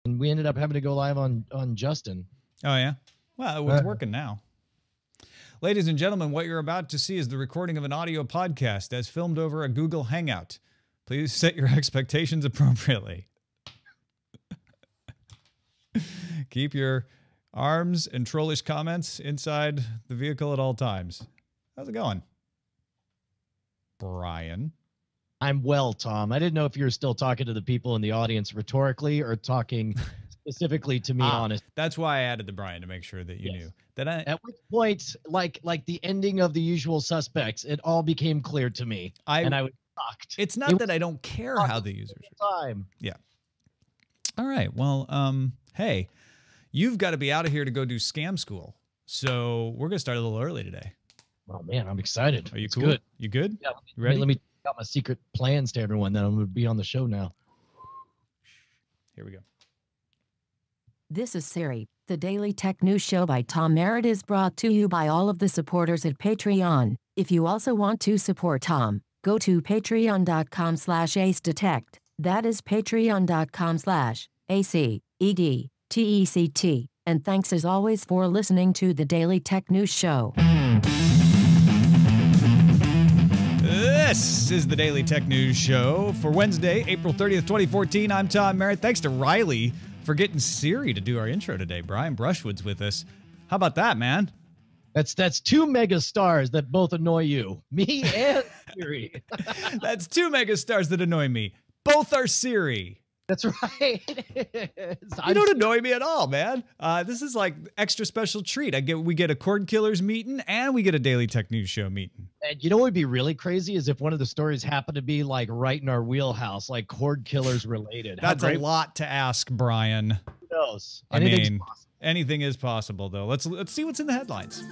And we ended up having to go live on Justin. Oh, yeah? Well, it's working now. Ladies and gentlemen, what you're about to see is the recording of an audio podcast as filmed over a Google Hangout. Please set your expectations appropriately. Keep your arms and trollish comments inside the vehicle at all times. How's it going, Brian? I'm well, Tom. I didn't know if you were still talking to the people in the audience rhetorically or talking specifically to me, honest. That's why I added the Brian, to make sure that you knew. At which point, like the ending of The Usual Suspects, it all became clear to me, and I was shocked. It's not that I don't care how the users are. Yeah. All right. Well, hey, you've got to be out of here to go do scam school. So we're going to start a little early today. Oh, man, I'm excited. Are you cool? Good. You good? Yeah. You ready? Let me tell my secret plans to everyone that I'm going to be on the show now. Here we go. This is Siri. The Daily Tech News Show by Tom Merritt is brought to you by all of the supporters at Patreon. If you also want to support Tom, go to patreon.com/acedetect. That is patreon.com/ACEDTECT. And thanks as always for listening to the Daily Tech News Show. This is the Daily Tech News Show for Wednesday, April 30th, 2014. I'm Tom Merritt. Thanks to Riley for getting Siri to do our intro today. Brian Brushwood's with us. How about that, man? That's two mega stars that both annoy you. Me and Siri. That's two mega stars that annoy me. Both are Siri. That's right. You don't annoy me at all, man. This is like extra special treat. We get a Cord Killers meeting and we get a Daily Tech News Show meeting. And you know what would be really crazy is if one of the stories happened to be like right in our wheelhouse, like Cord Killers related. That's a lot to ask, Brian. Who knows? Anything is possible, though. Let's see what's in the headlines.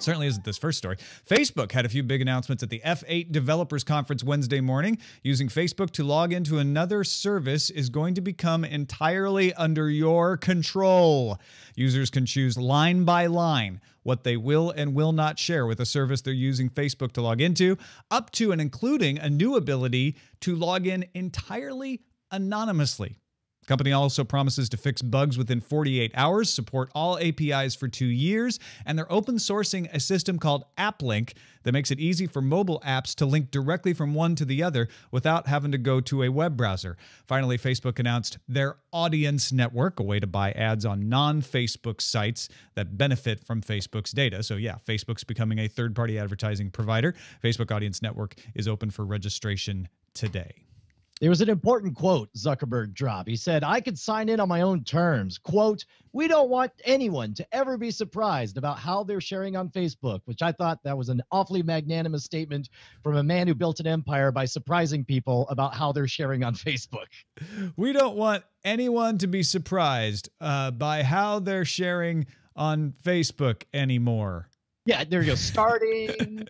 Certainly isn't this first story. Facebook had a few big announcements at the F8 Developers Conference Wednesday morning. Using Facebook to log into another service is going to become entirely under your control. Users can choose line by line what they will and will not share with a service they're using Facebook to log into, up to and including a new ability to log in entirely anonymously. The company also promises to fix bugs within 48 hours, support all APIs for 2 years, and they're open sourcing a system called AppLink that makes it easy for mobile apps to link directly from one to the other without having to go to a web browser. Finally, Facebook announced their Audience Network, a way to buy ads on non-Facebook sites that benefit from Facebook's data. So yeah, Facebook's becoming a third-party advertising provider. Facebook Audience Network is open for registration today. There was an important quote Zuckerberg dropped. He said, I could sign in on my own terms. Quote, we don't want anyone to ever be surprised about how they're sharing on Facebook, which I thought that was an awfully magnanimous statement from a man who built an empire by surprising people about how they're sharing on Facebook. We don't want anyone to be surprised by how they're sharing on Facebook anymore. Yeah, there you go. Starting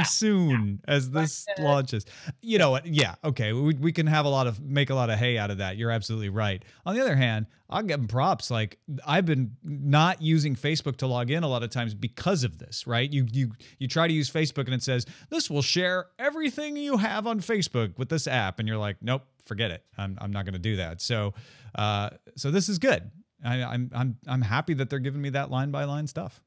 soon as this launches. You know what? Yeah, okay. We can have make a lot of hay out of that. You're absolutely right. On the other hand, I'll give them props. Like, I've been not using Facebook to log in a lot of times because of this, right? You try to use Facebook and it says, this will share everything you have on Facebook with this app. And you're like, nope, forget it. I'm not going to do that. So this is good. I'm happy that they're giving me that line by line stuff.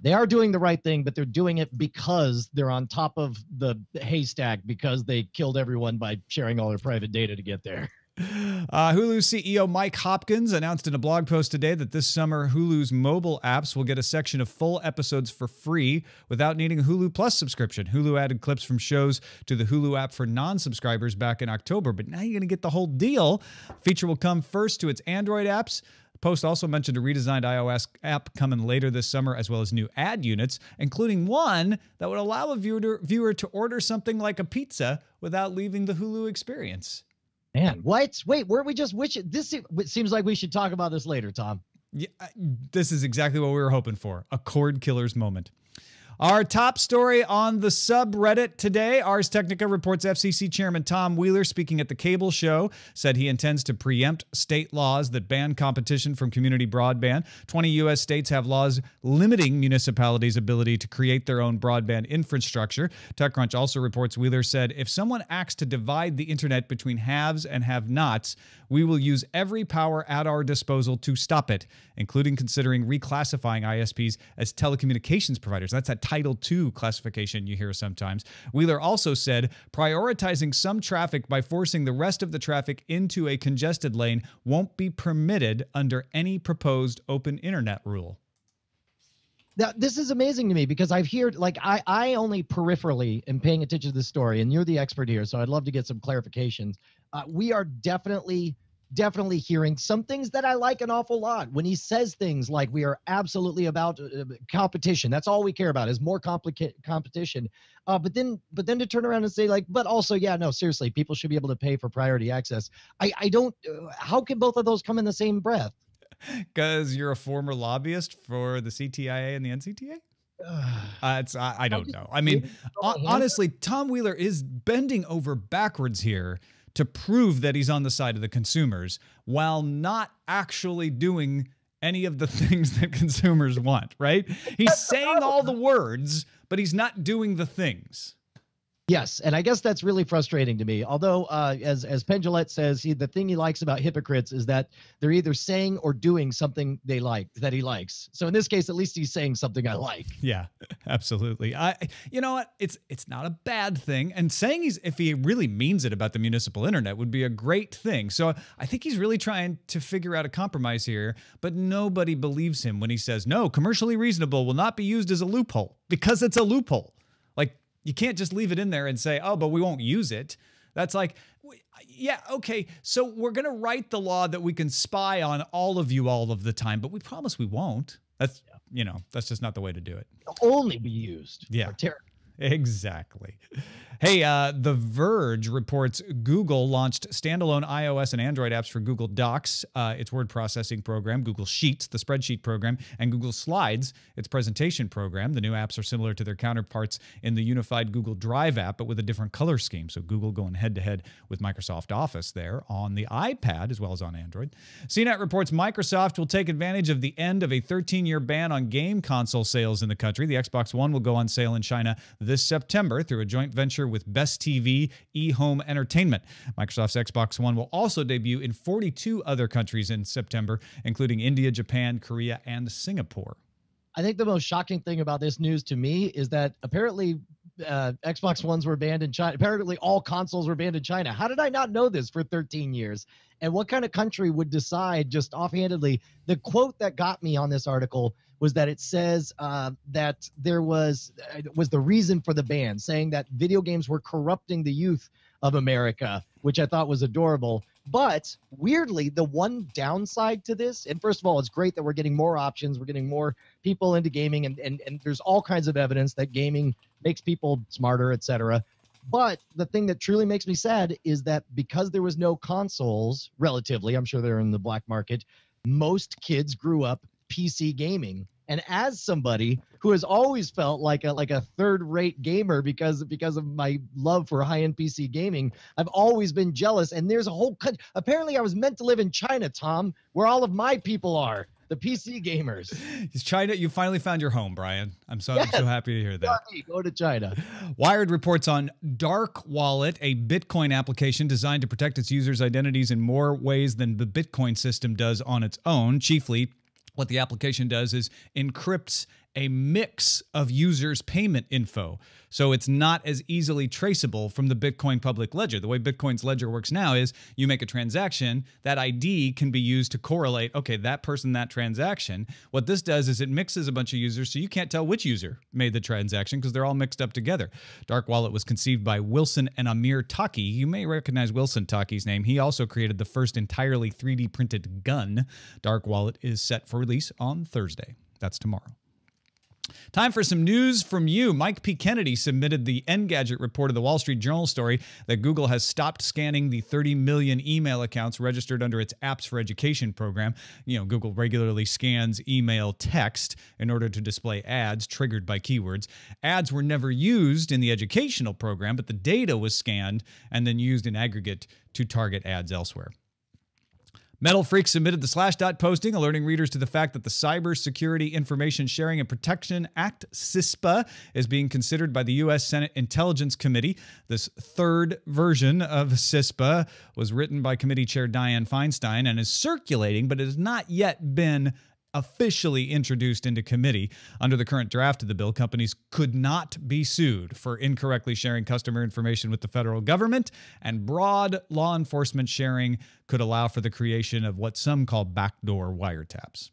They are doing the right thing, but they're doing it because they're on top of the haystack because they killed everyone by sharing all their private data to get there. Hulu CEO Mike Hopkins announced in a blog post today that this summer Hulu's mobile apps will get a section of full episodes for free without needing a Hulu Plus subscription. Hulu added clips from shows to the Hulu app for non-subscribers back in October, but now you're going to get the whole deal. Feature will come first to its Android apps. Post also mentioned a redesigned iOS app coming later this summer, as well as new ad units, including one that would allow a viewer to order something like a pizza without leaving the Hulu experience. Man, what? Wait, weren't we just wishing? This seems like we should talk about this later, Tom. Yeah, this is exactly what we were hoping for, a Cord Killers moment. Our top story on the subreddit today, Ars Technica reports FCC Chairman Tom Wheeler, speaking at the cable show, said he intends to preempt state laws that ban competition from community broadband. 20 U.S. states have laws limiting municipalities' ability to create their own broadband infrastructure. TechCrunch also reports Wheeler said, if someone acts to divide the internet between haves and have-nots, we will use every power at our disposal to stop it, including considering reclassifying ISPs as telecommunications providers. That's that Title II classification you hear sometimes. Wheeler also said prioritizing some traffic by forcing the rest of the traffic into a congested lane won't be permitted under any proposed open internet rule. Now, this is amazing to me because I've heard, like, I only peripherally am paying attention to this story, and you're the expert here, so I'd love to get some clarifications. We are definitely hearing some things that I like an awful lot. When he says things like we are absolutely about competition, that's all we care about is more competition. But then to turn around and say like, but also, yeah, no, seriously, people should be able to pay for priority access. I don't. How can both of those come in the same breath? Because you're a former lobbyist for the CTIA and the NCTA? I don't know. I mean, honestly, Tom Wheeler is bending over backwards here to prove that he's on the side of the consumers while not actually doing any of the things that consumers want, right? He's saying all the words, but he's not doing the things. Yes, and I guess that's really frustrating to me. Although, as Penn Jillette says, the thing he likes about hypocrites is that they're either saying or doing something that he likes. So in this case, at least he's saying something I like. Yeah, absolutely. You know what? It's not a bad thing. And saying if he really means it about the municipal internet would be a great thing. So I think he's really trying to figure out a compromise here. But nobody believes him when he says, no, commercially reasonable will not be used as a loophole, because it's a loophole. Like, you can't just leave it in there and say, oh, but we won't use it. That's like, yeah, okay, so we're going to write the law that we can spy on all of you all of the time, but we promise we won't. That's, that's just not the way to do it. It'll only be used. Yeah. Exactly. Hey, The Verge reports Google launched standalone iOS and Android apps for Google Docs, its word processing program, Google Sheets, the spreadsheet program, and Google Slides, its presentation program. The new apps are similar to their counterparts in the unified Google Drive app, but with a different color scheme. So Google going head-to-head with Microsoft Office there on the iPad as well as on Android. CNET reports Microsoft will take advantage of the end of a 13-year ban on game console sales in the country. The Xbox One will go on sale in China this September through a joint venture with Best TV eHome Entertainment. Microsoft's Xbox One will also debut in 42 other countries in September, including India, Japan, Korea, and Singapore. I think the most shocking thing about this news to me is that apparently Xbox Ones were banned in China. Apparently all consoles were banned in China. How did I not know this for 13 years? And what kind of country would decide just offhandedly? The quote that got me on this article was that it says that there was the reason for the ban, saying that video games were corrupting the youth of America, which I thought was adorable. But weirdly, the one downside to this, and first of all, it's great that we're getting more options, we're getting more people into gaming, and there's all kinds of evidence that gaming makes people smarter, etc. But the thing that truly makes me sad is that because there was no consoles, relatively, I'm sure they're in the black market, most kids grew up PC gaming. And as somebody who has always felt like a third-rate gamer because of my love for high-end PC gaming, I've always been jealous. And there's a whole apparently I was meant to live in China, Tom, where all of my people are, the PC gamers. It's China. You finally found your home, Brian. I'm so happy to hear that. Go to China. Wired reports on Dark Wallet, a Bitcoin application designed to protect its users' identities in more ways than the Bitcoin system does on its own. Chiefly, what the application does is encrypts a mix of users' payment info. So it's not as easily traceable from the Bitcoin public ledger. The way Bitcoin's ledger works now is you make a transaction, that ID can be used to correlate, okay, that person, that transaction. What this does is it mixes a bunch of users so you can't tell which user made the transaction because they're all mixed up together. Dark Wallet was conceived by Wilson and Amir Taki. You may recognize Wilson Taki's name. He also created the first entirely 3D printed gun. Dark Wallet is set for release on Thursday. That's tomorrow. Time for some news from you. MikePKennedy submitted the Engadget report of the Wall Street Journal story that Google has stopped scanning the 30 million email accounts registered under its Apps for Education program. You know, Google regularly scans email text in order to display ads triggered by keywords. Ads were never used in the educational program, but the data was scanned and then used in aggregate to target ads elsewhere. MetalFreak submitted the Slashdot posting alerting readers to the fact that the Cybersecurity Information Sharing and Protection Act, CISPA, is being considered by the U.S. Senate Intelligence Committee. This third version of CISPA was written by Committee Chair Dianne Feinstein and is circulating, but it has not yet been officially introduced into committee. Under the current draft of the bill, companies could not be sued for incorrectly sharing customer information with the federal government, and broad law enforcement sharing could allow for the creation of what some call backdoor wiretaps.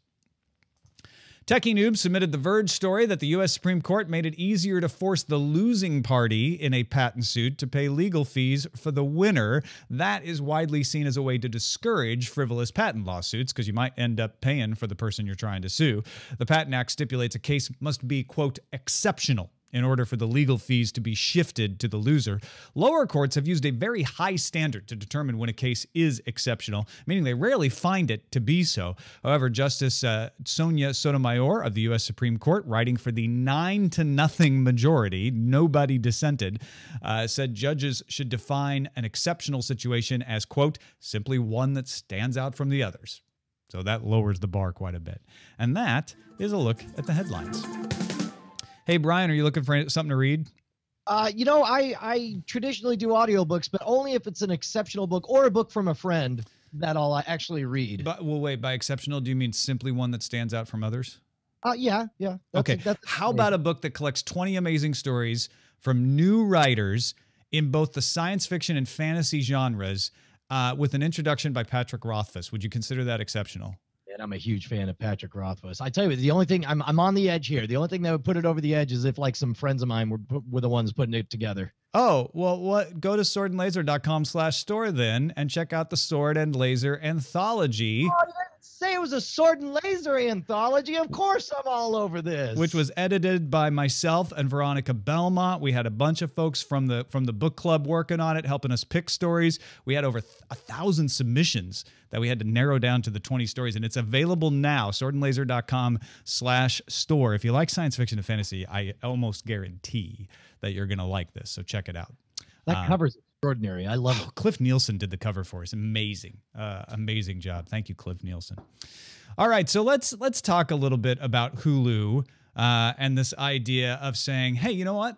Techie Noob submitted the Verge story that the U.S. Supreme Court made it easier to force the losing party in a patent suit to pay legal fees for the winner. That is widely seen as a way to discourage frivolous patent lawsuits because you might end up paying for the person you're trying to sue. The Patent Act stipulates a case must be, quote, exceptional in order for the legal fees to be shifted to the loser. Lower courts have used a very high standard to determine when a case is exceptional, meaning they rarely find it to be so. However, Justice Sonia Sotomayor of the U.S. Supreme Court, writing for the 9-0 majority, nobody dissented, said judges should define an exceptional situation as, quote, simply one that stands out from the others. So that lowers the bar quite a bit. And that is a look at the headlines. Hey, Brian, are you looking for something to read? You know, I traditionally do audiobooks, but only if it's an exceptional book or a book from a friend that I'll actually read. But, well, wait, by exceptional, do you mean simply one that stands out from others? Yeah. Okay. How about a book that collects 20 amazing stories from new writers in both the science fiction and fantasy genres with an introduction by Patrick Rothfuss? Would you consider that exceptional? And I'm a huge fan of Patrick Rothfuss. I tell you, the only thing I'm on the edge here. The only thing that would put it over the edge is if like some friends of mine were the ones putting it together. Oh, well, go to swordandlaser.com/store then and check out the Sword and Laser Anthology. Oh, you didn't say it was a Sword and Laser Anthology. Of course I'm all over this. Which was edited by myself and Veronica Belmont. We had a bunch of folks from the book club working on it, helping us pick stories. We had over 1,000 submissions that we had to narrow down to the 20 stories, and it's available now, swordandlaser.com/store. If you like science fiction and fantasy, I almost guarantee that you're going to like this, so check it out. That cover's extraordinary. I love it. Cliff Nielsen did the cover for us. Amazing. Amazing job. Thank you, Cliff Nielsen. All right, so let's talk a little bit about Hulu and this idea of saying, hey, you know what?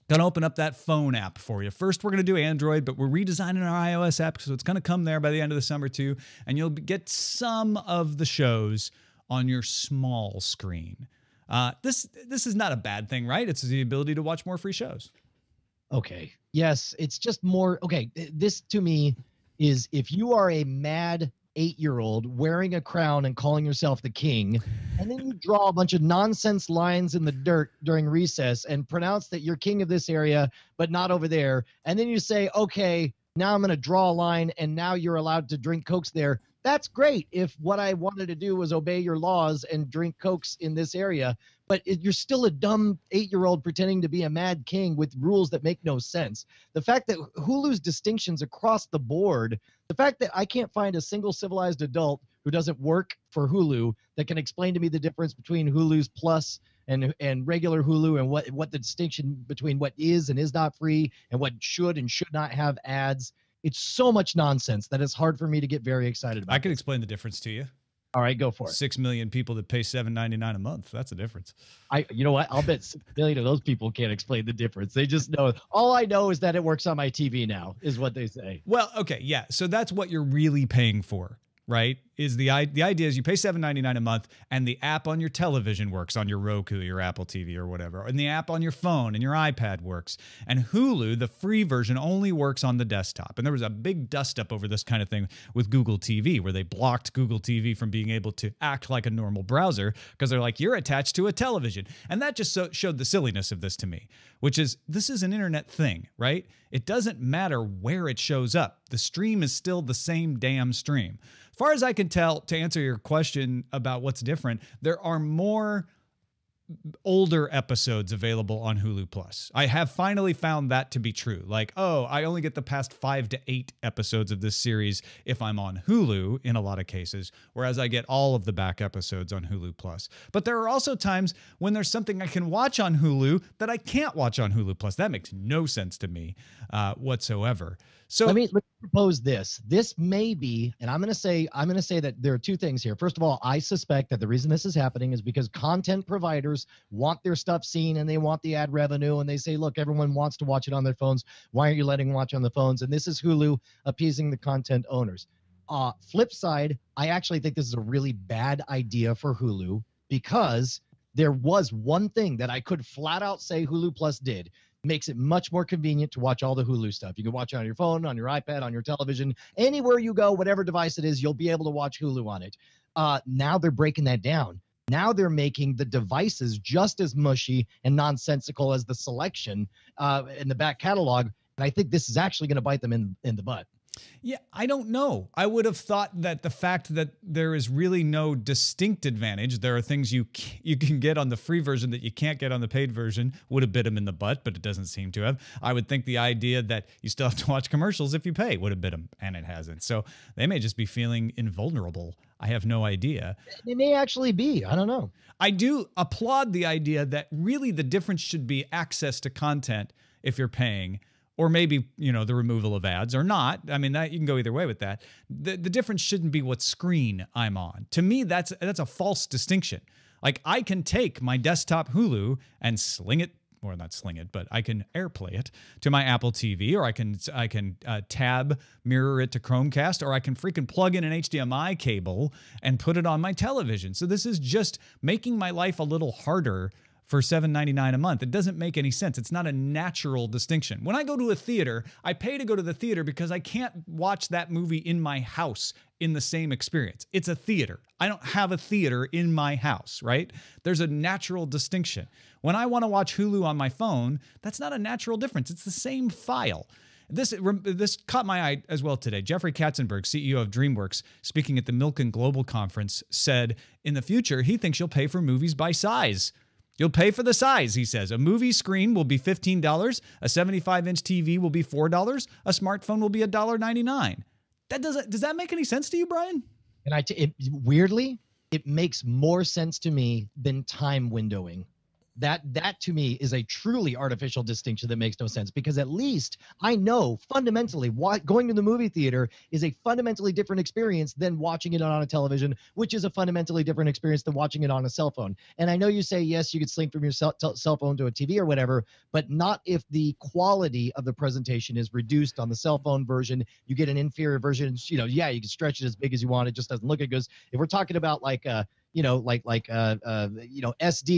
Gonna open up that phone app for you. First, we're gonna do Android, but we're redesigning our iOS app, so it's gonna come there by the end of the summer too, and you'll get some of the shows on your small screen. This is not a bad thing, right? It's the ability to watch more free shows. Okay. Yes, it's just more. Okay, this to me is if you are a mad 8-year-old wearing a crown and calling yourself the king, and then you draw a bunch of nonsense lines in the dirt during recess and pronounce that you're king of this area, but not over there. And then you say, okay, now I'm going to draw a line and now you're allowed to drink Cokes there. That's great if what I wanted to do was obey your laws and drink Cokes in this area. But you're still a dumb 8-year-old pretending to be a mad king with rules that make no sense. The fact that Hulu's distinctions across the board, the fact that I can't find a single civilized adult who doesn't work for Hulu that can explain to me the difference between Hulu's Plus and regular Hulu and what the distinction between what is and is not free and what should and should not have ads. It's so much nonsense that it's hard for me to get very excited about. I could explain the difference to you. All right, go for it. 6 million people that pay $7.99 a month. That's a difference. You know what? I'll bet 6 million of those people can't explain the difference. They just know. All I know is that it works on my TV now, is what they say. Well, okay, yeah. So that's what you're really paying for, right? Is the idea is you pay $7.99 a month and the app on your television works on your Roku, your Apple TV or whatever, and the app on your phone and your iPad works. And Hulu, the free version, only works on the desktop. And there was a big dust up over this kind of thing with Google TV, where they blocked Google TV from being able to act like a normal browser because they're like, you're attached to a television. And that just showed the silliness of this to me, which is this is an internet thing, right? It doesn't matter where it shows up. The stream is still the same damn stream. As far as I can tell, to answer your question about what's different, there are more older episodes available on Hulu Plus. I have finally found that to be true. Like, oh, I only get the past 5 to 8 episodes of this series if I'm on Hulu in a lot of cases, whereas I get all of the back episodes on Hulu Plus. But there are also times when there's something I can watch on Hulu that I can't watch on Hulu Plus. That makes no sense to me whatsoever. So let me propose this. This may be, and I'm going to say that there are two things here. First of all, I suspect that the reason this is happening is because content providers want their stuff seen and they want the ad revenue, and they say, look, everyone wants to watch it on their phones. Why aren't you letting them watch on the phones? And this is Hulu appeasing the content owners. Flip side, I actually think this is a really bad idea for Hulu, because there was one thing that I could flat out say Hulu Plus did. Makes it much more convenient to watch all the Hulu stuff. You can watch it on your phone, on your iPad, on your television, anywhere you go, whatever device it is, you'll be able to watch Hulu on it. Now they're breaking that down. Now they're making the devices just as mushy and nonsensical as the selection in the back catalog. And I think this is actually going to bite them in the butt. Yeah, I don't know. I would have thought that the fact that there is really no distinct advantage, there are things you can get on the free version that you can't get on the paid version, would have bit them in the butt, but it doesn't seem to have. I would think the idea that you still have to watch commercials if you pay would have bit them, and it hasn't. So they may just be feeling invulnerable. I have no idea. It may actually be. I don't know. I do applaud the idea that really the difference should be access to content if you're paying, or maybe, the removal of ads, or not. I mean, that you can go either way with that. The difference shouldn't be what screen I'm on. To me, that's a false distinction. Like, I can take my desktop Hulu and sling it, or not sling it, but I can AirPlay it to my Apple TV, or I can tab mirror it to Chromecast, or I can freaking plug in an HDMI cable and put it on my television. So this is just making my life a little harder for $7.99 a month. It doesn't make any sense. It's not a natural distinction. When I go to a theater, I pay to go to the theater because I can't watch that movie in my house in the same experience. It's a theater. I don't have a theater in my house, right? There's a natural distinction. When I want to watch Hulu on my phone, that's not a natural difference. It's the same file. This caught my eye as well today. Jeffrey Katzenberg, CEO of DreamWorks, speaking at the Milken Global Conference, said in the future he thinks you'll pay for movies by size. You'll pay for the size, he says. A movie screen will be $15. A 75-inch TV will be $4. A smartphone will be $1.99. Does that make any sense to you, Brian? And weirdly, it makes more sense to me than time windowing. That to me is a truly artificial distinction that makes no sense, because at least I know fundamentally going to the movie theater is a fundamentally different experience than watching it on a television, which is a fundamentally different experience than watching it on a cell phone. And I know you say, yes, you could sync from your cell phone to a TV or whatever, but not if the quality of the presentation is reduced on the cell phone version. You get an inferior version. You can stretch it as big as you want. It just doesn't look as good. If we're talking about SD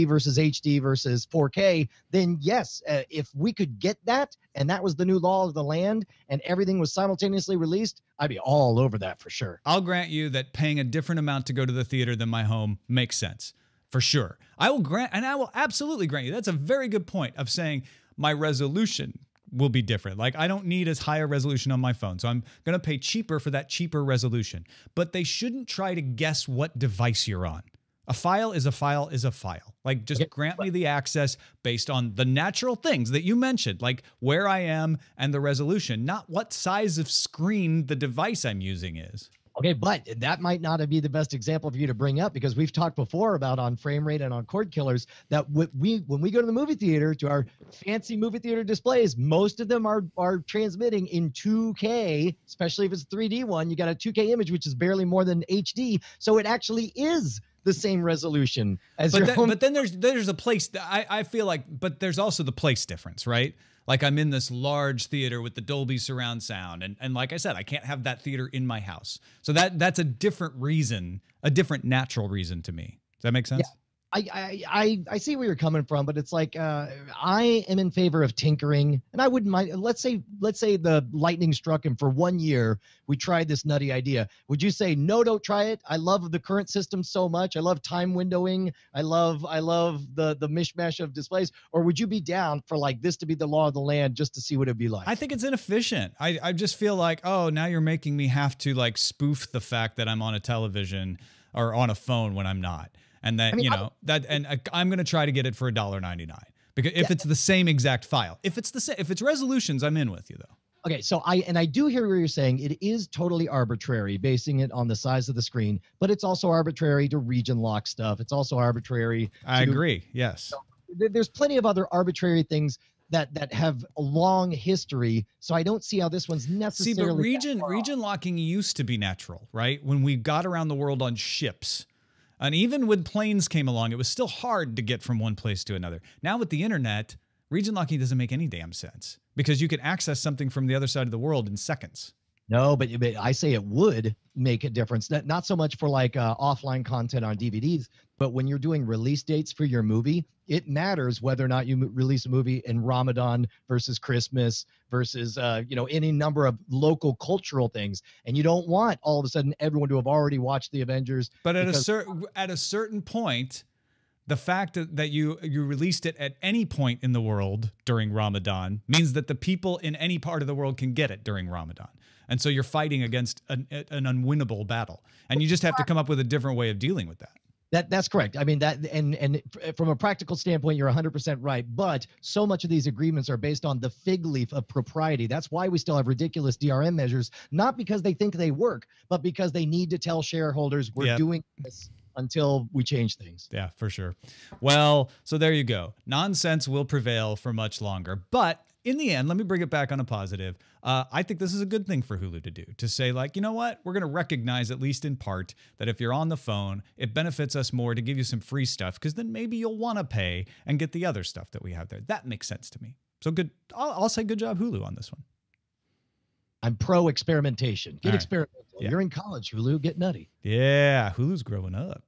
versus HD versus 4K, then yes, if we could get that, and that was the new law of the land, and everything was simultaneously released, I'd be all over that for sure. I'll grant you that paying a different amount to go to the theater than my home makes sense, for sure. I will absolutely grant you. That's a very good point of saying my resolution will be different. Like, I don't need as high a resolution on my phone, so I'm going to pay cheaper for that cheaper resolution. But they shouldn't try to guess what device you're on. A file is a file is a file. Like, just grant me the access based on the natural things that you mentioned, like where I am and the resolution, not what size of screen the device I'm using is. Okay, but that might not be the best example for you to bring up, because we've talked before about on frame rate and on cord killers that when we go to the movie theater, to our fancy movie theater displays, most of them are transmitting in 2K, especially if it's a 3D one. You got a 2K image, which is barely more than HD, so it actually is the same resolution as your home. But then there's a place I feel like, but there's also the place difference, right? Like, I'm in this large theater with the Dolby surround sound. And like I said, I can't have that theater in my house. So that's a different reason, a different natural reason to me. Does that make sense? Yeah. I see where you're coming from, but it's like I am in favor of tinkering, and I wouldn't mind. Let's say the lightning struck and for 1 year we tried this nutty idea. Would you say no? Don't try it. I love the current system so much. I love time windowing. I love the mishmash of displays. Or would you be down for like this to be the law of the land just to see what it'd be like? I think it's inefficient. I just feel like, oh, now you're making me have to like spoof the fact that I'm on a television or on a phone when I'm not. and that I'm going to try to get it for $1.99 because if it's the same exact file, if it's resolutions, I'm in with you though. Okay, so I do hear what you're saying. It is totally arbitrary, basing it on the size of the screen, but it's also arbitrary to region lock stuff. It's also arbitrary. I agree. Yes. There's plenty of other arbitrary things that have a long history, so I don't see how this one's necessarily. See, but region locking used to be natural, right? When we got around the world on ships. And even when planes came along, it was still hard to get from one place to another. Now with the internet, region locking doesn't make any damn sense because you can access something from the other side of the world in seconds. No, but I say it would make a difference. Not so much for like offline content on DVDs, but when you're doing release dates for your movie, it matters whether or not you release a movie in Ramadan versus Christmas versus any number of local cultural things. And you don't want all of a sudden everyone to have already watched the Avengers. But at a certain point, the fact that you released it at any point in the world during Ramadan means that the people in any part of the world can get it during Ramadan. And so you're fighting against an unwinnable battle. And you just have to come up with a different way of dealing with that. That's correct. I mean, that and from a practical standpoint, you're 100% right. But so much of these agreements are based on the fig leaf of propriety. That's why we still have ridiculous DRM measures, not because they think they work, but because they need to tell shareholders we're doing this until we change things. Yeah, for sure. Well, so there you go. Nonsense will prevail for much longer. But in the end, let me bring it back on a positive. I think this is a good thing for Hulu to do, to say like, you know what? We're going to recognize, at least in part, that if you're on the phone, it benefits us more to give you some free stuff because then maybe you'll want to pay and get the other stuff that we have there. That makes sense to me. So good. I'll say good job, Hulu, on this one. I'm pro experimentation. Get experimental. Yeah. You're in college, Hulu. Get nutty. Yeah, Hulu's growing up.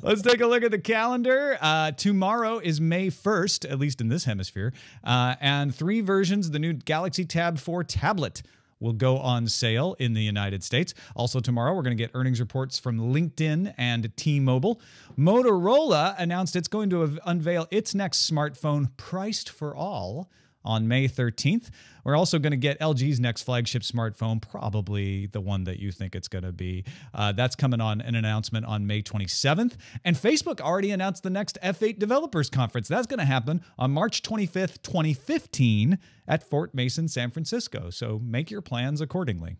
Let's take a look at the calendar. Tomorrow is May 1st, at least in this hemisphere, and 3 versions of the new Galaxy Tab 4 tablet will go on sale in the United States. Also tomorrow, we're going to get earnings reports from LinkedIn and T-Mobile. Motorola announced it's going to unveil its next smartphone priced for all on May 13th. We're also going to get LG's next flagship smartphone, probably the one that you think it's going to be. That's coming on an announcement on May 27th. And Facebook already announced the next F8 Developers Conference. That's going to happen on March 25th, 2015 at Fort Mason, San Francisco. So make your plans accordingly.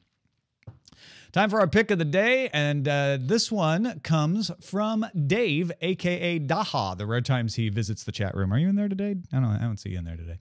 Time for our pick of the day, and this one comes from Dave, a.k.a. Daha, the rare times he visits the chat room. Are you in there today? I don't see you in there today.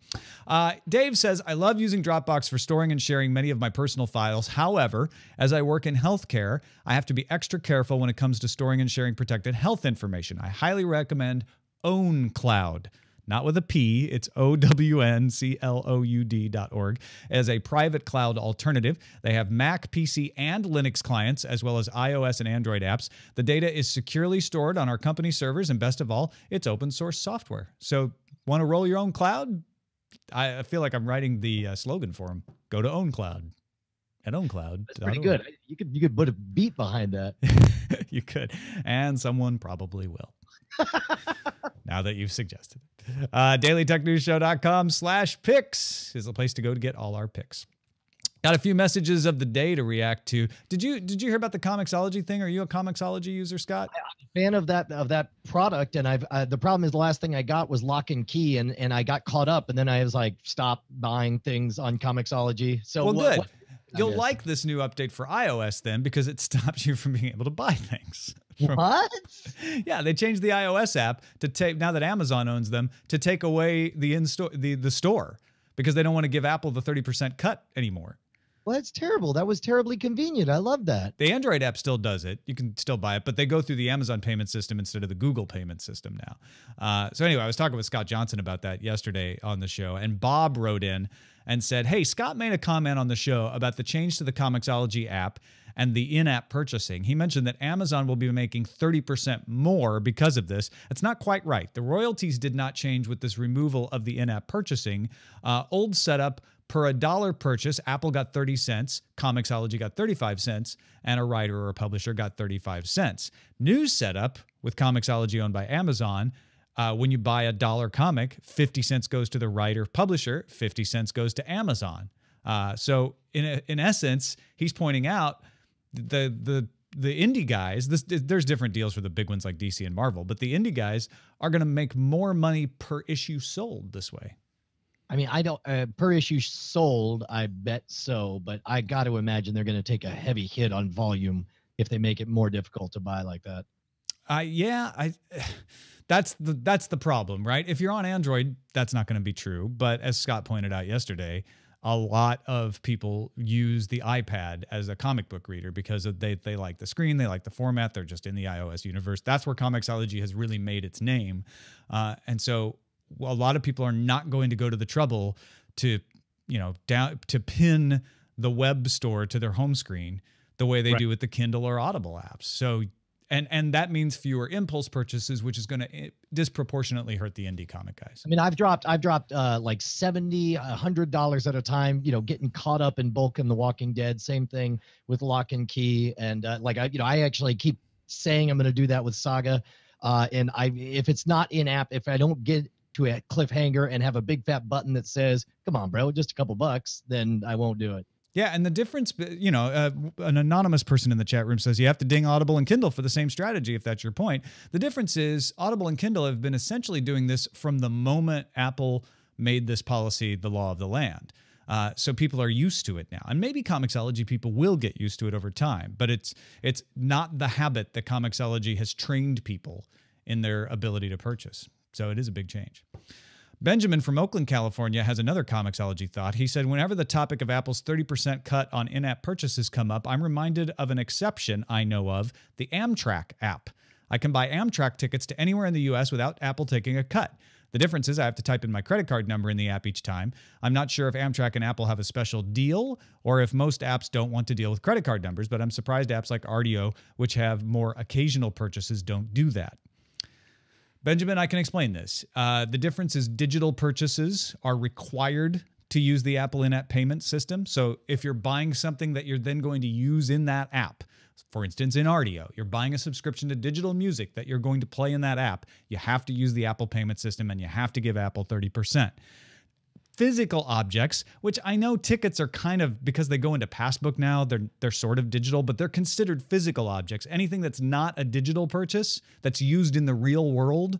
Dave says, I love using Dropbox for storing and sharing many of my personal files. However, as I work in healthcare, I have to be extra careful when it comes to storing and sharing protected health information. I highly recommend OwnCloud. Not with a P, it's OWNCLOUD.org, as a private cloud alternative. They have Mac, PC, and Linux clients, as well as iOS and Android apps. The data is securely stored on our company servers, and best of all, it's open source software. So, want to roll your own cloud? I feel like I'm writing the slogan for them. Go to OwnCloud. At OwnCloud. That's pretty good. You could put a beat behind that. You could, and someone probably will. Now that you've suggested it. DailyTechNewsShow.com/picks is the place to go to get all our picks. Got a few messages of the day to react to. Did you hear about the Comixology thing? Are you a Comixology user, Scott? I'm a fan of that product, and the problem is the last thing I got was Lock and Key, and I got caught up, and then I was like, stop buying things on Comixology. So well, good. You'll like this new update for iOS then, because it stops you from being able to buy things. What? Yeah, they changed the iOS app to take, now that Amazon owns them, to take away the store because they don't want to give Apple the 30% cut anymore. Well, that's terrible. That was terribly convenient. I love that. The Android app still does it. You can still buy it, but they go through the Amazon payment system instead of the Google payment system now. So anyway, I was talking with Scott Johnson about that yesterday on the show, and Bob wrote in and said, hey, Scott made a comment on the show about the change to the Comixology app and the in-app purchasing. He mentioned that Amazon will be making 30% more because of this. That's not quite right. The royalties did not change with this removal of the in-app purchasing. Old setup, per $1 purchase, Apple got 30 cents, Comixology got 35 cents, and a writer or a publisher got 35 cents. New setup with Comixology owned by Amazon, when you buy a $1 comic, 50 cents goes to the writer publisher, 50 cents goes to Amazon. So in essence, he's pointing out the indie guys, there's different deals for the big ones like DC and Marvel, but the indie guys are going to make more money per issue sold this way. I mean, I don't per issue sold, I bet so, but I got to imagine they're going to take a heavy hit on volume if they make it more difficult to buy like that. That's the problem, right? If you're on Android, that's not going to be true. But as Scott pointed out yesterday, a lot of people use the iPad as a comic book reader because they like the screen, they like the format, they're just in the iOS universe. That's where Comixology has really made its name. And so a lot of people are not going to go to the trouble to, to pin the web store to their home screen the way they do with the Kindle or Audible apps. So, and that means fewer impulse purchases, which is going to disproportionately hurt the indie comic guys. I mean, I've dropped like $70, $100 at a time, getting caught up in bulk in The Walking Dead. Same thing with Lock and Key. And I actually keep saying I'm going to do that with Saga. If it's not in app, if I don't get to a cliffhanger and have a big fat button that says, come on, bro, just a couple bucks, then I won't do it. Yeah, and the difference, an anonymous person in the chat room says you have to ding Audible and Kindle for the same strategy, if that's your point. The difference is Audible and Kindle have been essentially doing this from the moment Apple made this policy the law of the land. So people are used to it now. And maybe Comixology people will get used to it over time, but it's not the habit that Comixology has trained people in their ability to purchase. So it is a big change. Benjamin from Oakland, California has another Comixology thought. He said, whenever the topic of Apple's 30% cut on in-app purchases come up, I'm reminded of an exception I know of, the Amtrak app. I can buy Amtrak tickets to anywhere in the U.S. without Apple taking a cut. The difference is I have to type in my credit card number in the app each time. I'm not sure if Amtrak and Apple have a special deal or if most apps don't want to deal with credit card numbers, but I'm surprised apps like RDO, which have more occasional purchases, don't do that. Benjamin, I can explain this. The difference is digital purchases are required to use the Apple in-app payment system. So if you're buying something that you're then going to use in that app, for instance, in RDO, you're buying a subscription to digital music that you're going to play in that app, you have to use the Apple payment system and you have to give Apple 30%. Physical objects, which I know tickets are kind of, because they go into Passbook now, they're sort of digital, but they're considered physical objects. Anything that's not a digital purchase that's used in the real world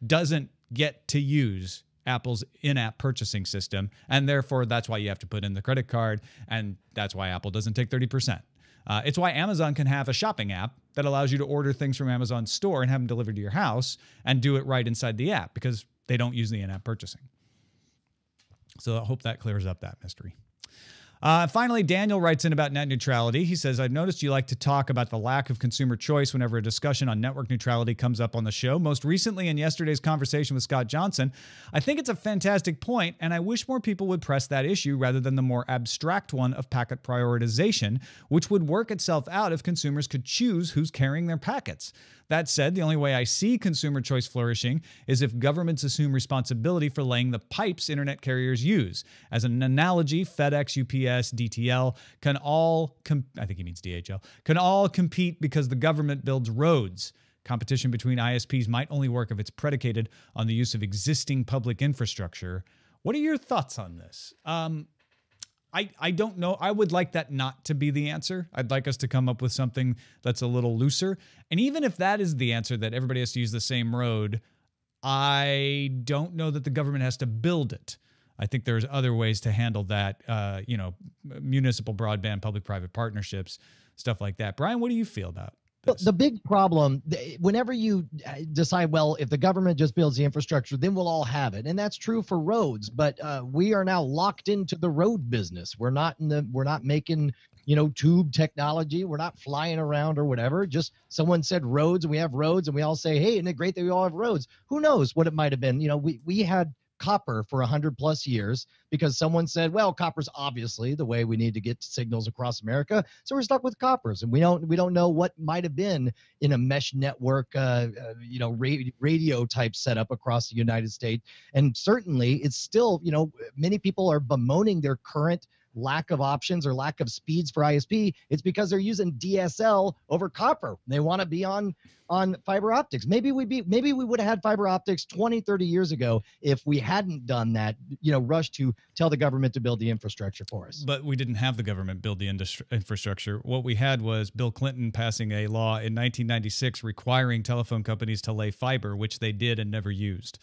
doesn't get to use Apple's in-app purchasing system, and therefore that's why you have to put in the credit card, and that's why Apple doesn't take 30%. It's why Amazon can have a shopping app that allows you to order things from Amazon's store and have them delivered to your house and do it right inside the app because they don't use the in-app purchasing. So I hope that clears up that mystery. Finally, Daniel writes in about net neutrality. He says, I've noticed you like to talk about the lack of consumer choice whenever a discussion on network neutrality comes up on the show. Most recently in yesterday's conversation with Scott Johnson. I think it's a fantastic point, and I wish more people would press that issue rather than the more abstract one of packet prioritization, which would work itself out if consumers could choose who's carrying their packets. That said, the only way I see consumer choice flourishing is if governments assume responsibility for laying the pipes internet carriers use. As an analogy, FedEx, UPS, DTL can all, I think he means DHL, can all compete because the government builds roads. Competition between ISPs might only work if it's predicated on the use of existing public infrastructure. What are your thoughts on this? I don't know. I would like that not to be the answer. I'd like us to come up with something that's a little looser. And even if that is the answer, that everybody has to use the same road, I don't know that the government has to build it. I think there's other ways to handle that, municipal broadband, public-private partnerships, stuff like that. Brian, what do you feel about this? The big problem, whenever you decide, well, if the government just builds the infrastructure, then we'll all have it. And that's true for roads, but we are now locked into the road business. We're not making, tube technology. We're not flying around or whatever. Just someone said roads and we have roads and we all say, hey, isn't it great that we all have roads? Who knows what it might have been? We had copper for 100+ years because someone said, well, copper's obviously the way we need to get signals across America. So we're stuck with coppers, and we don't know what might have been in a mesh network, radio type setup across the United States. And certainly it's still, many people are bemoaning their current lack of options or lack of speeds for ISP, it's because they're using DSL over copper. They want to be on fiber optics. Maybe we would have had fiber optics 20, 30 years ago if we hadn't done that, rush to tell the government to build the infrastructure for us. But we didn't have the government build the infrastructure. What we had was Bill Clinton passing a law in 1996 requiring telephone companies to lay fiber, which they did and never used.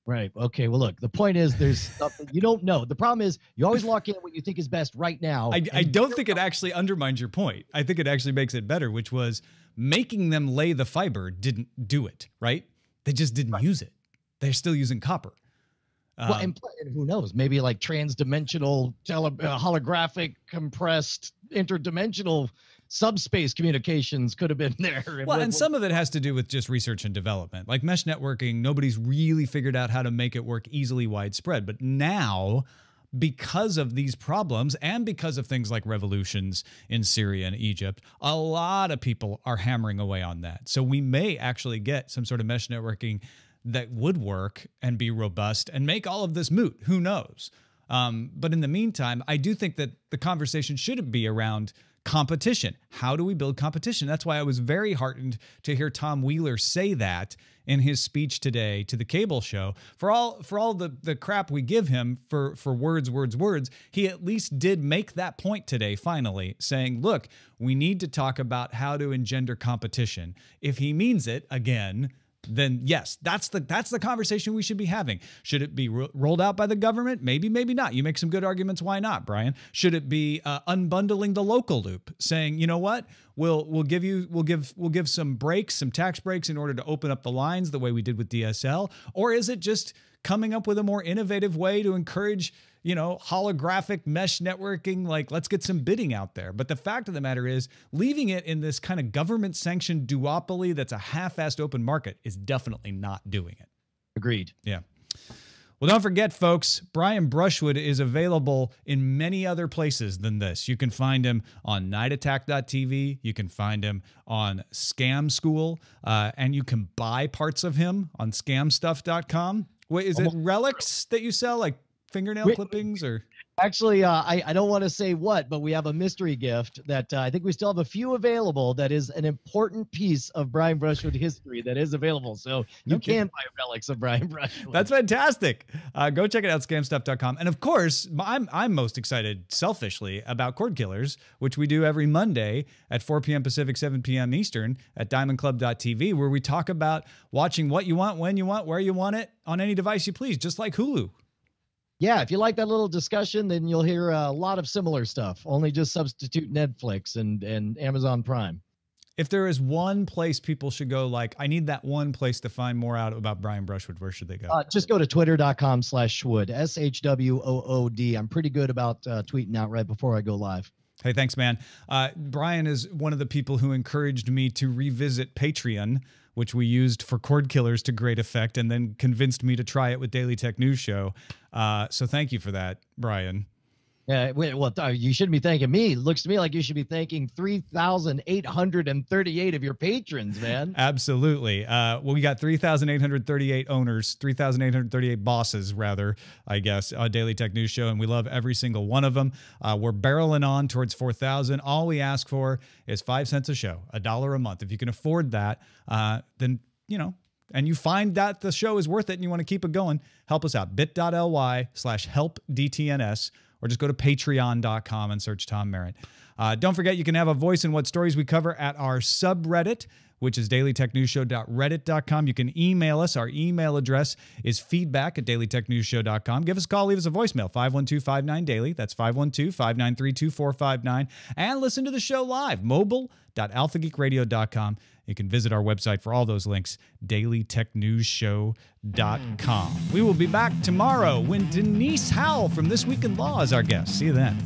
Right. Okay. Well, look, the point is there's something you don't know. The problem is you always lock in what you think is best right now. I don't think it actually undermines your point. I think it actually makes it better, which was making them lay the fiber didn't do it, right? They just didn't use it. They're still using copper. Well, and who knows? Maybe like transdimensional, holographic, compressed, interdimensional subspace communications could have been there. Well, and some of it has to do with just research and development. Like mesh networking, nobody's really figured out how to make it work easily widespread. But now, because of these problems and because of things like revolutions in Syria and Egypt, a lot of people are hammering away on that. So we may actually get some sort of mesh networking that would work and be robust and make all of this moot. Who knows? But in the meantime, I do think that the conversation should be around competition. How do we build competition? That's why I was very heartened to hear Tom Wheeler say that in his speech today to the cable show. For all the crap we give him for words, he at least did make that point today, finally, saying, look, we need to talk about how to engender competition. If he means it, again, then yes, that's the conversation we should be having. Should it be rolled out by the government? Maybe, maybe not. You make some good arguments. Why not, Brian? Should it be unbundling the local loop, saying, you know what, we'll give some breaks, some tax breaks in order to open up the lines the way we did with DSL? Or is it just coming up with a more innovative way to encourage, holographic mesh networking? Like, let's get some bidding out there. But the fact of the matter is, leaving it in this kind of government-sanctioned duopoly that's a half-assed open market is definitely not doing it. Agreed. Yeah. Well, don't forget, folks, Brian Brushwood is available in many other places than this. You can find him on nightattack.tv. You can find him on Scam School, and you can buy parts of him on scamstuff.com. Wait, is it relics that you sell, like fingernail clippings, or? Actually, I don't want to say what, but we have a mystery gift that I think we still have a few available that is an important piece of Brian Brushwood history that is available. So you can buy relics of Brian Brushwood. That's fantastic. Go check it out, scamstuff.com. And of course, I'm most excited selfishly about Cord Killers, which we do every Monday at 4 p.m. Pacific, 7 p.m. Eastern at diamondclub.tv, where we talk about watching what you want, when you want, where you want it on any device you please, just like Hulu. Yeah, if you like that little discussion, then you'll hear a lot of similar stuff. Only just substitute Netflix and Amazon Prime. If there is one place people should go, like, I need that one place to find more out about Brian Brushwood, where should they go? Just go to twitter.com/Shwood, SHWOOD. I'm pretty good about tweeting out right before I go live. Hey, thanks, man. Brian is one of the people who encouraged me to revisit Patreon, which we used for Cord Killers to great effect, and then convinced me to try it with Daily Tech News Show. So thank you for that, Brian. Yeah, well, you shouldn't be thanking me. It looks to me like you should be thanking 3,838 of your patrons, man. Absolutely. Well, we got 3,838 owners, 3,838 bosses, rather, I guess, Daily Tech News Show, and we love every single one of them. We're barreling on towards 4,000. All we ask for is 5 cents a show, $1 a month. If you can afford that, then, and you find that the show is worth it and you want to keep it going, help us out. bit.ly/helpdtns, or just go to patreon.com and search Tom Merritt. Don't forget, you can have a voice in what stories we cover at our subreddit, which is dailytechnewsshow.reddit.com. You can email us. Our email address is feedback@dailytechnewsshow.com. Give us a call. Leave us a voicemail, 512-59-DAILY. That's 512-593-2459. And listen to the show live, mobile.alphageekradio.com. You can visit our website for all those links, dailytechnewsshow.com. We will be back tomorrow when Denise Howell from This Week in Law is our guest. See you then.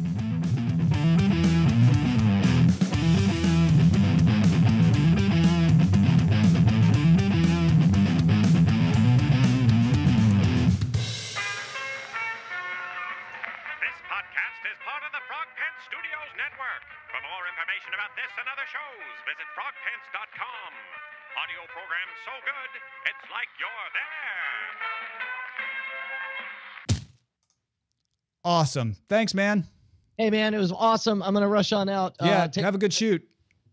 Visit frogpants.com. Audio program so good, it's like you're there. Awesome. Thanks, man. Hey, man, it was awesome. I'm going to rush on out. Yeah, have a good shoot.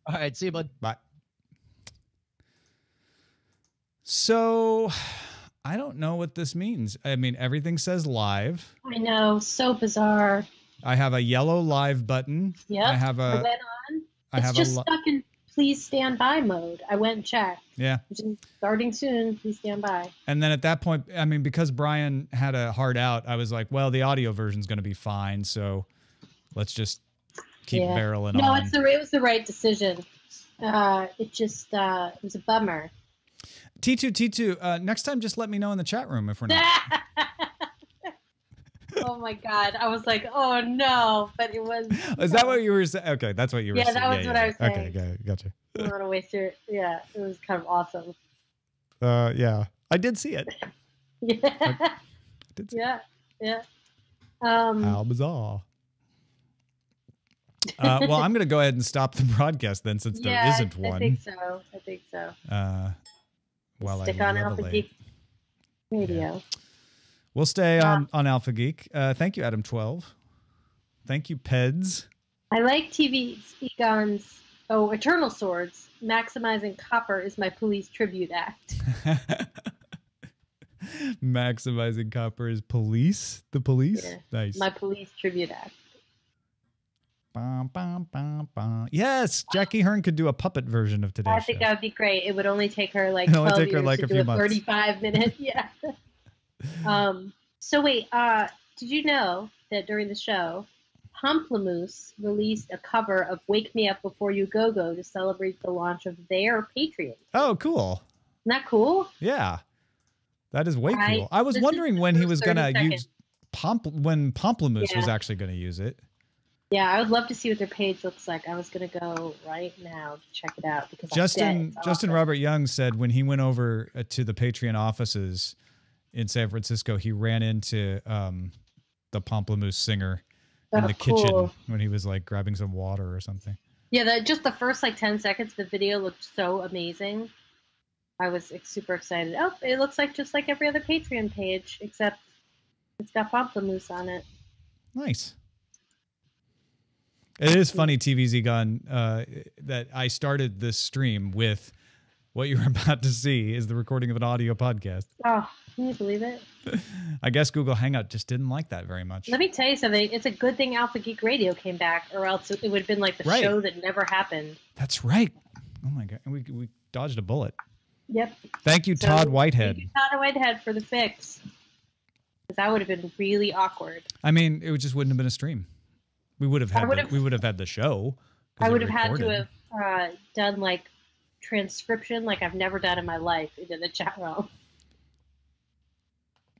All right, see you, bud. Bye. So, I don't know what this means. I mean, everything says live. I know, so bizarre. I have a yellow live button. Yep. I have I went on. It's just stuck in please stand by mode. I went and checked. Yeah. Starting soon, please stand by. And then at that point, I mean, because Brian had a hard out, I was like, well, the audio version's going to be fine. So let's just keep barreling on. No, it was the right decision. It was a bummer. T2, next time, just let me know in the chat room if we're not. Oh my God. I was like, oh no, but it was. Is that what you were saying? Okay, that's what you were saying. Yeah, that was what I was saying. Okay, gotcha. I don't want to waste your. Yeah, it was kind of awesome. Yeah, I did see it. Yeah. I did see yeah. How bizarre. Well, I'm going to go ahead and stop the broadcast then, since there isn't one. I think so. While Stick I on revelate. AlphaGeek Radio. Yeah. We'll stay on AlphaGeek. Thank you, Adam12. Thank you, Peds. I like TV Egon's Eternal Swords. Maximizing copper is my police tribute act. Maximizing copper is police? The police? Yeah. Nice. My police tribute act. Bum, bum, bum, bum. Yes, Jackie Hearn could do a puppet version of today's show. I think that would be great. It would only take her like 12 years to do a 35-minute. Yeah. So wait, did you know that during the show, Pomplamoose released a cover of Wake Me Up Before You Go Go to celebrate the launch of their Patreon? Oh, cool. Isn't that cool? Yeah. That is way cool. I was wondering when he was going to use when Pomplamoose was actually going to use it. Yeah, I would love to see what their page looks like. I was going to go right now to check it out because Justin Robert Young said when he went over to the Patreon offices in San Francisco, he ran into the Pomplamoose singer in the kitchen when he was like grabbing some water or something. Yeah, just the first like 10 seconds, the video looked so amazing. I was super excited. Oh, it looks like just like every other Patreon page, except it's got Pomplamoose on it. Nice. It is funny, TVZ Gun, that I started this stream with what you're about to see is the recording of an audio podcast. Oh, can you believe it? I guess Google Hangout just didn't like that very much. Let me tell you something. It's a good thing AlphaGeek Radio came back, or else it would have been like the show that never happened. That's right. Oh, my God. We dodged a bullet. Yep. Thank you, Todd Whitehead. Thank you, Todd Whitehead, for the fix. Because that would have been really awkward. I mean, it just wouldn't have been a stream. We would have had the show. I would have had to have done like transcription like I've never done in my life into the chat room.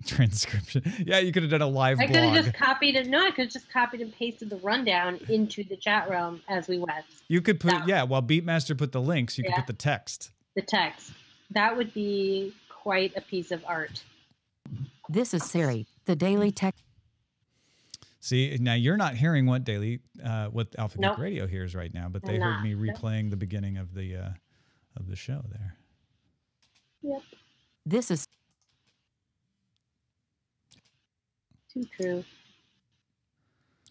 Transcription. Yeah, you could have done a live blog. I could have just copied it. No, I could have just copied and pasted the rundown into the chat room as we went. You could put, while Beatmaster put the links, you could put the text. The text. That would be quite a piece of art. This is Siri, the Daily Tech. See, now you're not hearing what AlphaGeek Radio hears right now, but they heard me replaying the beginning of the show there. Yep. This is too true.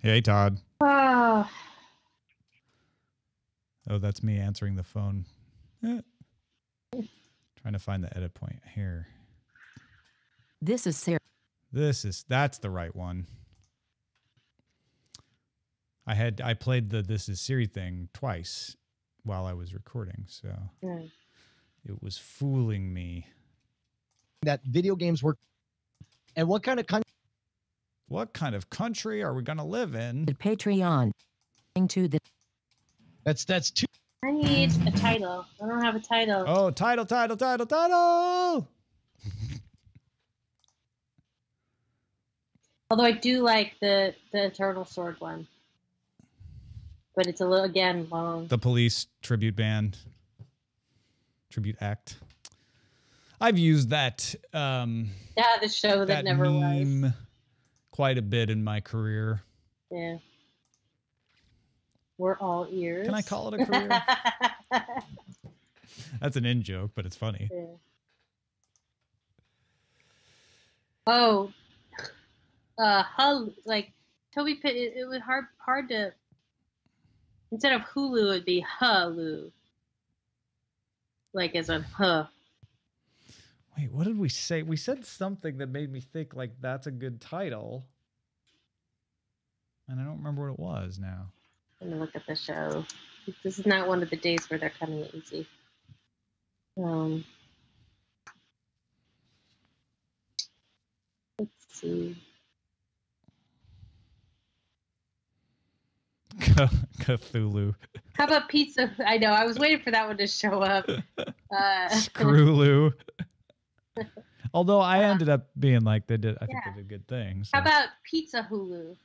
Hey, Todd. Oh, that's me answering the phone. Trying to find the edit point here. This is Siri. That's the right one. I played the This Is Siri thing twice while I was recording, so it was fooling me. That video games work. And what kind of country? What kind of country are we going to live in? The Patreon. That's too. I need a title. I don't have a title. Oh, title. Although I do like the Eternal Sword one. But it's a little, again, long. The Police Tribute Band. Tribute Act. I've used that. The show that never meme was. Quite a bit in my career. Yeah. We're all ears. Can I call it a career? That's an in-joke, but it's funny. Yeah. Oh. Toby Pitt. It was hard to. Instead of Hulu, it would be Hulu. Like as in huh. Wait, what did we say? We said something that made me think like that's a good title. And I don't remember what it was now. Let me look at the show. This is not one of the days where they're cutting it easy. Let's see. Cthulhu. How about pizza? I know. I was waiting for that one to show up. Screwlu. Although I ended up being like they did. I think they did good things. So. How about Pizza Hulu?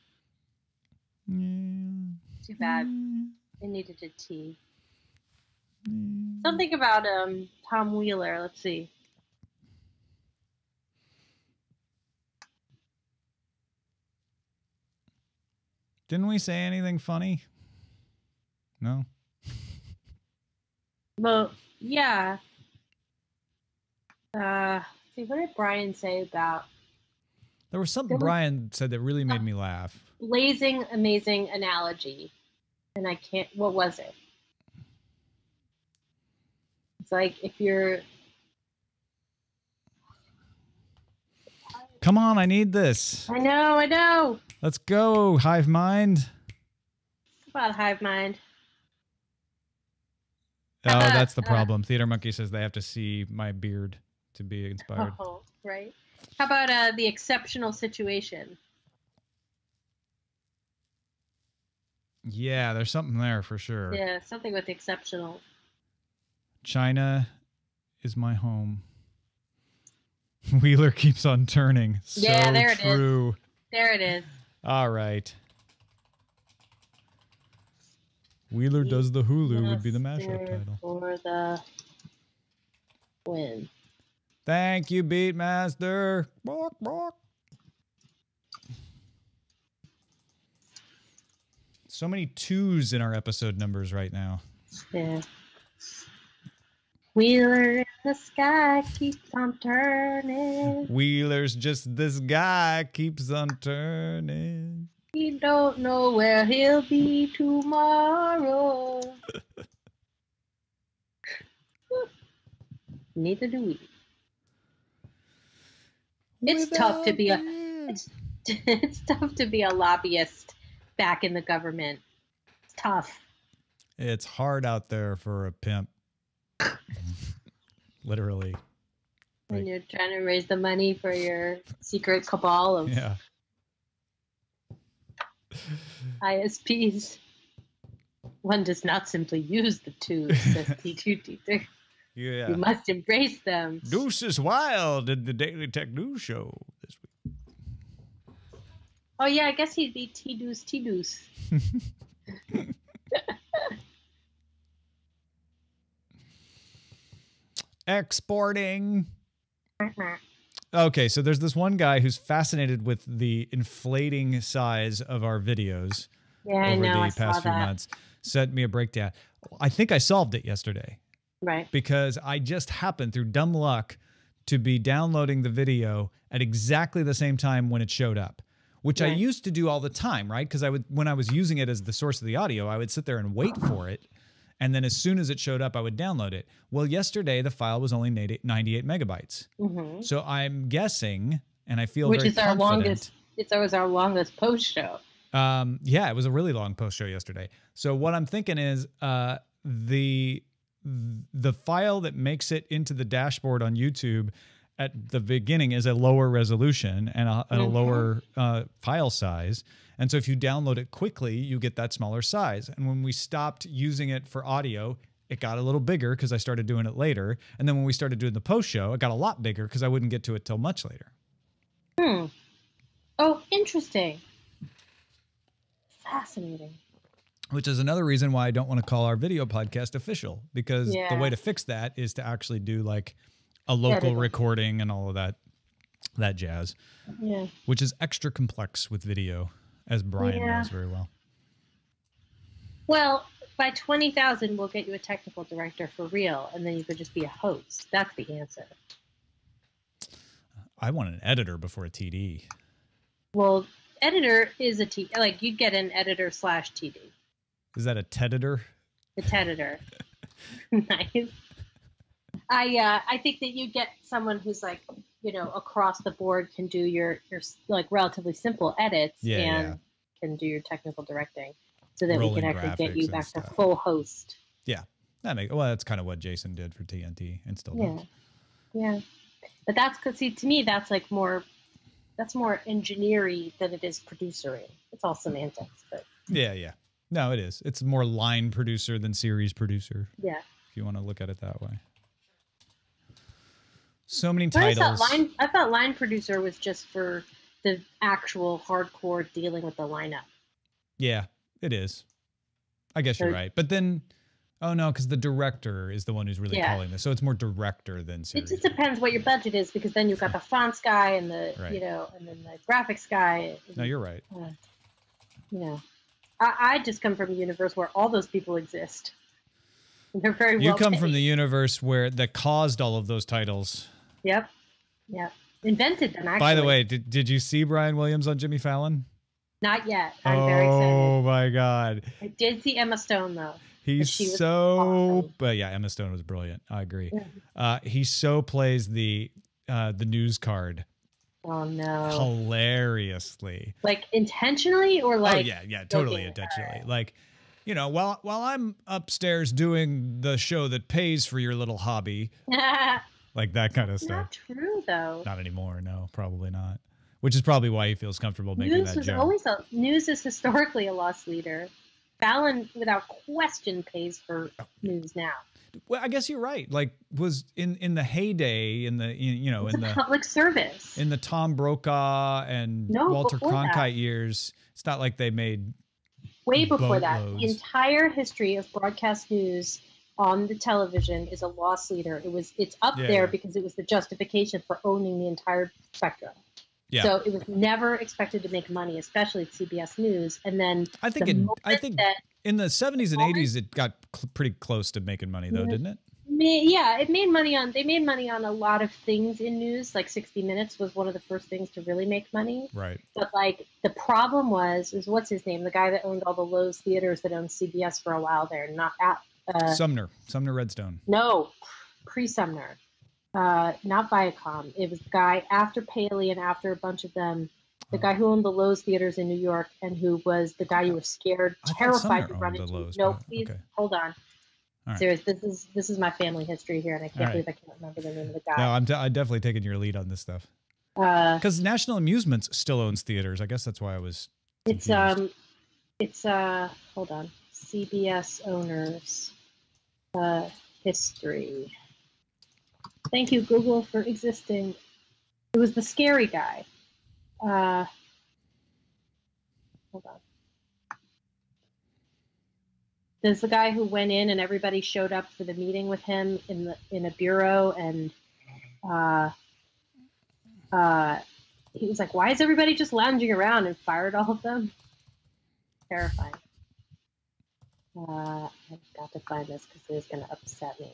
Yeah. Too bad. It needed a T. Something about Tom Wheeler. Let's see. Didn't we say anything funny? No. Well, yeah. See, what did Brian say about? There was something Brian said that really made me laugh. Blazing, amazing analogy. And I can't, what was it? It's like if you're. Come on, I need this. I know. Let's go, Hive Mind. It's about Hive Mind. Oh, that's the problem. Theater Monkey says they have to see my beard to be inspired. Oh, right. How about The Exceptional Situation? Yeah, there's something there for sure. Yeah, something with exceptional. China is my home. Wheeler keeps on turning. So yeah, there it true. is. There it is. All right. Wheeler does the Hulu would be the mashup title. For the win. Thank you, Beatmaster. Bark, bark. So many twos in our episode numbers right now. Yeah. Wheeler in the sky keeps on turning. Wheeler's just this guy keeps on turning. We don't know where he'll be tomorrow. Neither do we. It's tough to be it's tough to be a lobbyist back in the government. It's tough. It's hard out there for a pimp. Literally. When you're trying to raise the money for your secret cabal of ISPs. One does not simply use the twos, says T2T3. Yeah. You must embrace them. Deuce is wild in the Daily Tech News Show this week. Oh, yeah, I guess he'd be T-Deuce, T-Deuce. Exporting. Okay, so there's this one guy who's fascinated with the inflating size of our videos over the past few months. Sent me a breakdown. I think I solved it yesterday. Right. Because I just happened, through dumb luck, to be downloading the video at exactly the same time when it showed up, which I used to do all the time, right? Because when I was using it as the source of the audio, I would sit there and wait for it. And then as soon as it showed up, I would download it. Well, yesterday, the file was only 98 megabytes. Mm-hmm. So I'm guessing, and I feel very confident. It's always our longest post show. Yeah, it was a really long post show yesterday. So what I'm thinking is the file that makes it into the dashboard on YouTube at the beginning is a lower resolution and a lower file size. And so if you download it quickly, you get that smaller size. And when we stopped using it for audio, it got a little bigger because I started doing it later. And then when we started doing the post show, it got a lot bigger because I wouldn't get to it till much later. Oh, interesting. Fascinating. Which is another reason why I don't want to call our video podcast official, because the way to fix that is to actually do like a local recording and all of that jazz. Yeah. Which is extra complex with video, as Brian knows very well. Well, by 20,000, we'll get you a technical director for real, and then you could just be a host. That's the answer. I want an editor before a TD. Well, editor is a T. Like you get an editor / TD. Is that a TED-editor? The TED-editor. Nice. I think that you get someone who's like, you know, across the board can do your like relatively simple edits and can do your technical directing, so that we can actually get you back to full host. Yeah, that's kind of what Jason did for TNT and still does. Yeah. But that's because, see, to me, that's like more engineering than it is producery. It's all semantics, but yeah. No, it is. It's more line producer than series producer. Yeah. If you want to look at it that way. So many titles. I thought line producer was just for the actual hardcore dealing with the lineup. Yeah, it is. I guess you're right. But then, oh no, because the director is the one who's really calling this. So it's more director than series. It just depends what your budget is, because then you've got the fonts guy and the, you know, and then the graphics guy. No, you're right. You know, I just come from a universe where all those people exist. And they're very well You come paid. from the universe that caused all of those titles. Yep. Invented them, actually. By the way, did you see Brian Williams on Jimmy Fallon? Not yet. I'm very excited. Oh my God. I did see Emma Stone though. He's so, awesome. But yeah, Emma Stone was brilliant. I agree. Yeah. He so plays the news card. Oh no. Hilariously. Like intentionally or like? Oh yeah, totally intentionally. Like, you know, while I'm upstairs doing the show that pays for your little hobby. Like that kind of stuff. Not true though. Not anymore. No, probably not. Which is probably why he feels comfortable making that joke. News is historically a loss leader. Fallon, without question, pays for news now. Well, I guess you're right. Like, was in the heyday, in the public service, in the Tom Brokaw and Walter Cronkite years, it's not like they made way before that. Loads. The entire history of broadcast news on the television is a loss leader. It's up there because it was the justification for owning the entire spectrum. Yeah. So it was never expected to make money, especially at CBS News. And then I think in the 70s and 80s it got pretty close to making money, though, didn't it? Yeah, it made money on. They made money on a lot of things in news. Like 60 Minutes was one of the first things to really make money. Right. But like the problem was what's his name? The guy that owned all the Lowe's theaters that owned CBS for a while there. Not Sumner Redstone. No, pre-Sumner. Not Viacom. It was the guy after Paley and after a bunch of them. The guy who owned the Lowe's theaters in New York and who was the guy you were scared, terrified to run into. No, please hold on. Right. Serious. This is my family history here, and I can't believe I can't remember the name of the guy. No, I'm definitely taking your lead on this stuff. Because National Amusements still owns theaters. I guess that's why I was confused. It's hold on. CBS owners history. Thank you, Google, for existing. It was the scary guy. Hold on. There's the guy who went in and everybody showed up for the meeting with him in a bureau, and he was like, "Why is everybody just lounging around?" and fired all of them. Terrifying. I've got to find this because it is going to upset me.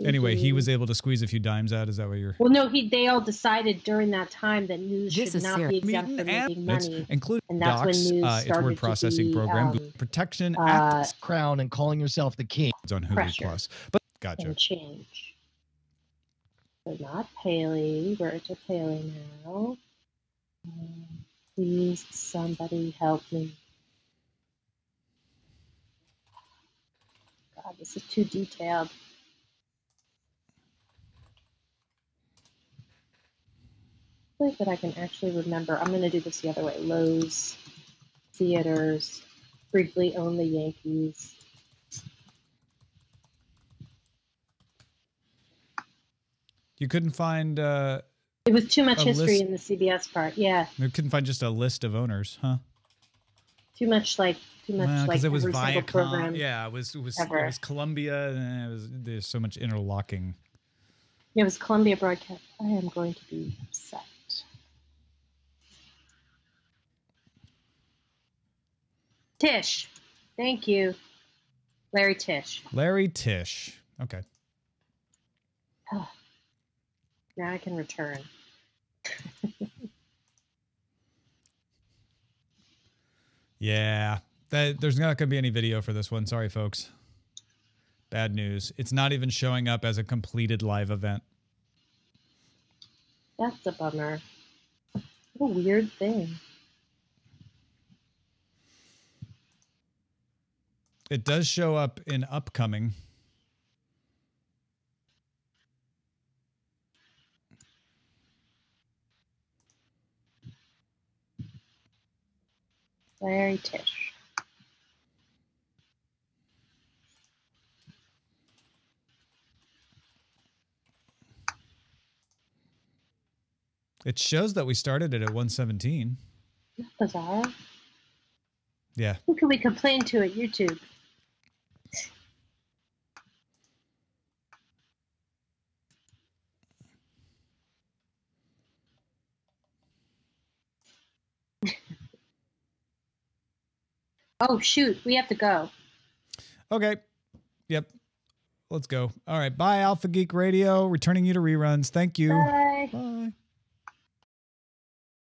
Anyway, he was able to squeeze a few dimes out. Is that what you're? Well, no, they all decided during that time that news should not be exempt from making money, including and that's when news started its word processing to be, program, Protection Act, crown, and calling yourself the king. It's on Hulu Plus. But gotcha. And change. So not Paley. We're to Paley now. Please, somebody help me. God, this is too detailed. That I can actually remember. I'm going to do this the other way. Lowe's theaters briefly owned the Yankees. You couldn't find. It was too much history in the CBS part. Yeah. You couldn't find just a list of owners, huh? Too much like it was Viacom. Program. Yeah, it was Columbia. And there's so much interlocking. Yeah, it was Columbia Broadcast. I am going to be upset. Tisch. Thank you. Larry Tisch. Larry Tisch. Okay. Now I can return. Yeah. There's not going to be any video for this one. Sorry, folks. Bad news. It's not even showing up as a completed live event. That's a bummer. What a weird thing. It does show up in upcoming. Larry Tish. It shows that we started it at 117. That's bizarre. Yeah. Who can we complain to at YouTube? Oh, shoot. We have to go. Okay. Yep. Let's go. All right. Bye, AlphaGeek Radio. Returning you to reruns. Thank you. Bye. Bye.